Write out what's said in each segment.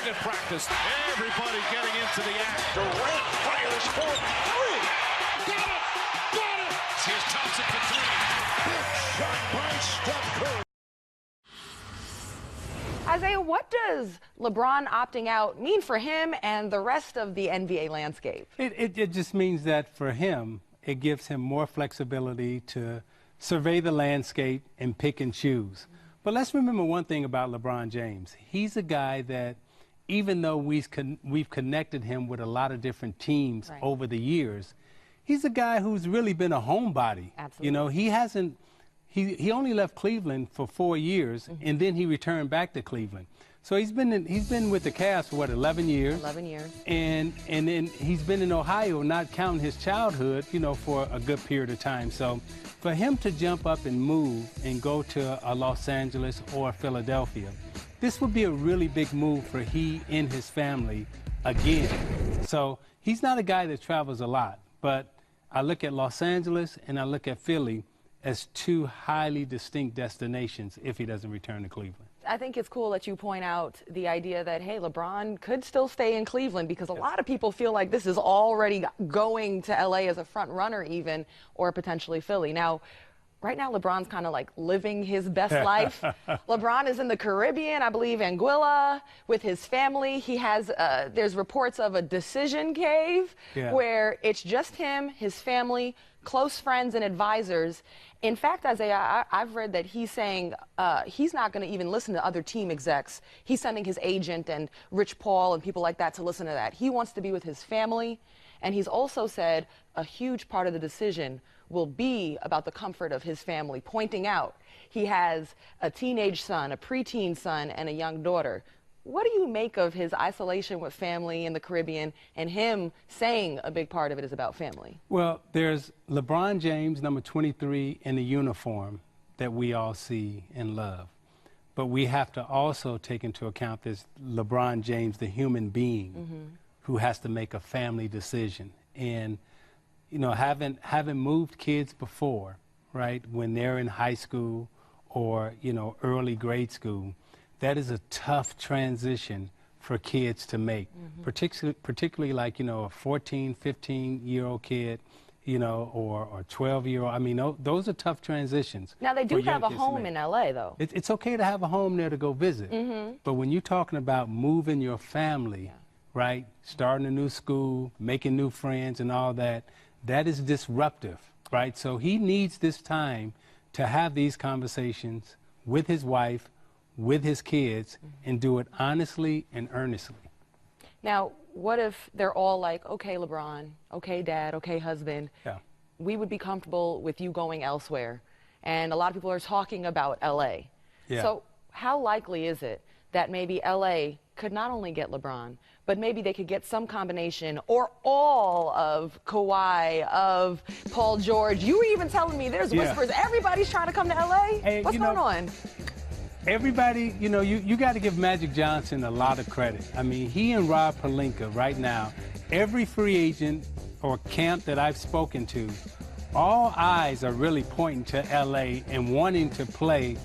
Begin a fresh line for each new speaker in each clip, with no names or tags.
at practice. Everybody getting into the act.
Durant fires for three.
Got it! Got it! Here's Thompson for three.
Big shot by Steph Curry.
Isaiah, what does LeBron opting out mean for him and the rest of the NBA landscape?
It just means that for him, it gives him more flexibility to survey the landscape and pick and choose. But let's remember one thing about LeBron James. He's a guy that, even though we've connected him with a lot of different teams over the years, he's a guy who's really been a homebody.
Absolutely.
You know, he only left Cleveland for 4 years, and then he returned back to Cleveland. So he's been with the Cavs for what, 11 years?
11 years.
And then he's been in Ohio, not counting his childhood, you know, for a good period of time. So for him to jump up and move and go to Los Angeles or Philadelphia, this would be a really big move for he and his family again. So he's not a guy that travels a lot, but I look at Los Angeles and I look at Philly as two highly distinct destinations if he doesn't return to Cleveland.
I think it's cool that you point out the idea that, hey, LeBron could still stay in Cleveland, because a lot of people feel like this is already going to LA as a front runner even, or potentially Philly. Now, right now, LeBron's kind of like living his best life. LeBron is in the Caribbean, I believe, Anguilla, with his family. He has, there's reports of a decision cave where it's just him, his family, close friends and advisors. In fact, Isaiah, I've read that he's saying he's not going to even listen to other team execs. He's sending his agent and Rich Paul and people like that to listen to that. He wants to be with his family. And he's also said a huge part of the decision will be about the comfort of his family, pointing out he has a teenage son, a preteen son, and a young daughter. What do you make of his isolation with family in the Caribbean and him saying a big part of it is about family?
Well, there's LeBron James, number 23, in the uniform that we all see and love. But we have to also take into account this LeBron James, the human being, who has to make a family decision. And, you know, having moved kids before, right, when they're in high school or, you know, early grade school, that is a tough transition for kids to make, particularly like, you know, a 14, 15-year-old kid, you know, or 12-year-old. I mean, those are tough transitions.
Now, they do have a home in L.A., though.
It's okay to have a home there to go visit. But when you're talking about moving your family, right, starting a new school, making new friends and all that, that is disruptive, right? So he needs this time to have these conversations with his wife, with his kids, and do it honestly and earnestly.
Now, what if they're all like, okay, LeBron, okay, Dad, okay, husband, we would be comfortable with you going elsewhere. And a lot of people are talking about L.A. So how likely is it that maybe L.A. could not only get LeBron, but maybe they could get some combination or all of Kawhi, of Paul George? You were even telling me there's whispers. Everybody's trying to come to L.A.
Hey,
what's going on?
Everybody, you know, you got to give Magic Johnson a lot of credit. I mean, he and Rob Pelinka right now, every free agent or camp that I've spoken to, all eyes are really pointing to L.A. and wanting to play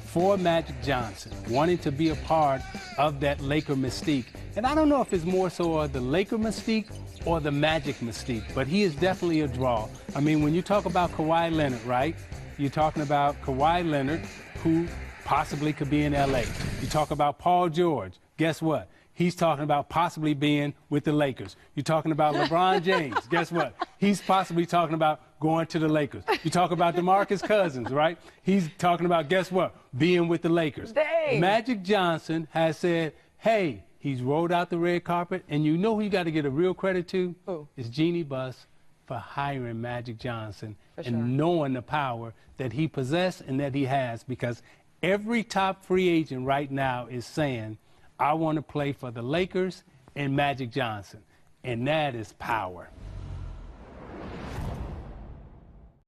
for Magic Johnson, wanting to be a part of that Laker mystique. And I don't know if it's more so the Laker mystique or the Magic mystique, but he is definitely a draw. I mean, when you talk about Kawhi Leonard, right, you're talking about Kawhi Leonard, who possibly could be in L.A. You talk about Paul George. Guess what? He's talking about possibly being with the Lakers. You're talking about LeBron James. Guess what? He's possibly talking about going to the Lakers. You talk about DeMarcus Cousins, right? He's talking about, guess what? Being with the Lakers.
Dang.
Magic Johnson has said, hey, he's rolled out the red carpet, and you know who you got to get a real credit to?
Who?
It's Jeannie Buss for hiring Magic Johnson and knowing the power that he possesses and that he has, because every top free agent right now is saying, I want to play for the Lakers and Magic Johnson. And that is power.